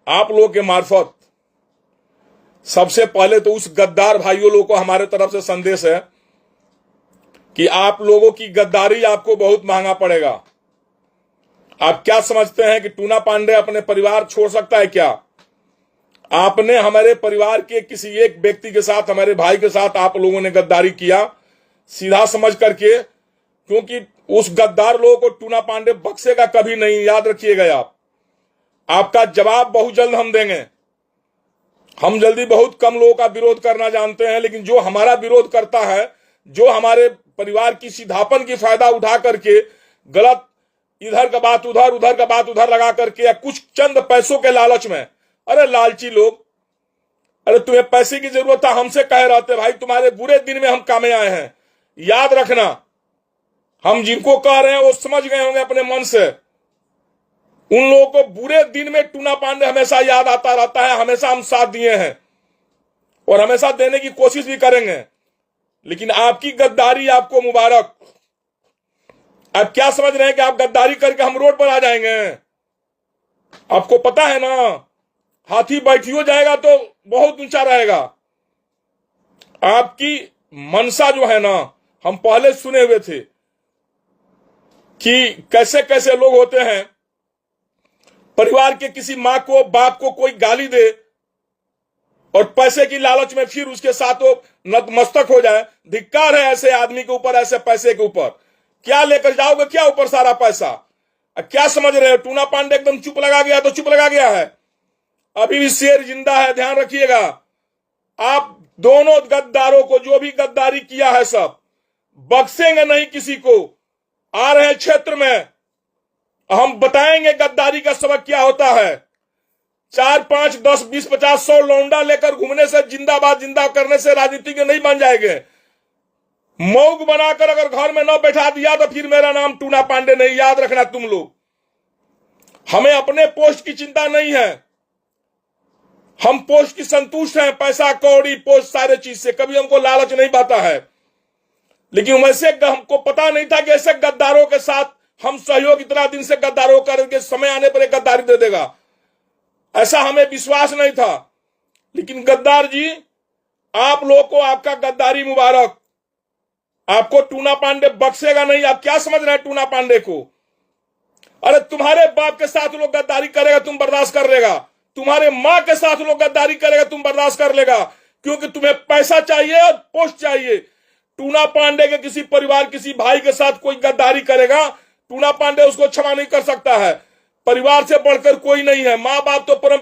आप लोगों के मार्फत सबसे पहले तो उस गद्दार भाइयों लोगों को हमारे तरफ से संदेश है कि आप लोगों की गद्दारी आपको बहुत महंगा पड़ेगा। आप क्या समझते हैं कि टूना पांडे अपने परिवार छोड़ सकता है क्या? आपने हमारे परिवार के किसी एक व्यक्ति के साथ, हमारे भाई के साथ आप लोगों ने गद्दारी किया सीधा समझ करके, क्योंकि उस गद्दार लोगों को टूना पांडे बख्शेगा कभी नहीं, याद रखिएगा। आपका जवाब बहुत जल्द हम देंगे। हम जल्दी बहुत कम लोगों का विरोध करना जानते हैं, लेकिन जो हमारा विरोध करता है, जो हमारे परिवार की सीधापन की फायदा उठा करके गलत इधर का बात उधर, उधर का बात उधर लगा करके, या कुछ चंद पैसों के लालच में, अरे लालची लोग, अरे तुम्हें पैसे की जरूरत था, हमसे कह रहे थे भाई तुम्हारे बुरे दिन में हम कामे आए हैं। याद रखना, हम जिनको कह रहे हैं वो समझ गए होंगे अपने मन से। उन लोगों को बुरे दिन में टूना पांडे हमेशा याद आता रहता है। हमेशा हम साथ दिए हैं और हमेशा देने की कोशिश भी करेंगे, लेकिन आपकी गद्दारी आपको मुबारक। आप क्या समझ रहे हैं कि आप गद्दारी करके हम रोड पर आ जाएंगे? आपको पता है ना, हाथी बैठियो जाएगा तो बहुत ऊंचा रहेगा। आपकी मनसा जो है ना, हम पहले सुने हुए थे कि कैसे कैसे लोग होते हैं, परिवार के किसी मां को, बाप को कोई गाली दे और पैसे की लालच में फिर उसके साथ वो नतमस्तक हो जाए। धिक्कार है ऐसे आदमी के ऊपर, ऐसे पैसे के ऊपर। क्या लेकर जाओगे, क्या ऊपर सारा पैसा? क्या समझ रहे हो? टूना पांडे एकदम चुप लगा गया तो चुप लगा गया है, अभी भी शेर जिंदा है, ध्यान रखिएगा। आप दोनों गद्दारों को, जो भी गद्दारी किया है, सब बख्शेंगे नहीं किसी को। आ रहे हैं क्षेत्र में, हम बताएंगे गद्दारी का सबक क्या होता है। 4, 5, 10, 20, 50, 100 लौंडा लेकर घूमने से, जिंदाबाद जिंदा करने से राजनीति के नहीं बन जाएंगे। मौग बनाकर अगर घर में न बैठा दिया तो फिर मेरा नाम टूना पांडे नहीं। याद रखना तुम लोग, हमें अपने पोस्ट की चिंता नहीं है। हम पोस्ट की संतुष्ट हैं, पैसा कौड़ी पोस्ट सारे चीज से, कभी हमको लालच नहीं पाता है। लेकिन वैसे हमको पता नहीं था कि ऐसे गद्दारों के साथ हम सहयोग इतना दिन से गद्दारों करके समय आने पर एक गद्दारी दे देगा, ऐसा हमें विश्वास नहीं था। लेकिन गद्दार जी, आप लोगों को आपका गद्दारी मुबारक। आपको टूना पांडे बख्शेगा नहीं। आप क्या समझ रहे हैं टूना पांडे को? अरे तुम्हारे बाप के साथ लोग गद्दारी करेगा, तुम बर्दाश्त कर लेगा। तुम्हारे मां के साथ लोग गद्दारी करेगा, तुम बर्दाश्त कर लेगा, क्योंकि तुम्हें पैसा चाहिए और पोस्ट चाहिए। टूना पांडे के किसी परिवार, किसी भाई के साथ कोई गद्दारी करेगा, टूना पांडे उसको क्षमा नहीं कर सकता है। परिवार से बढ़कर कोई नहीं है। मां बाप तो परम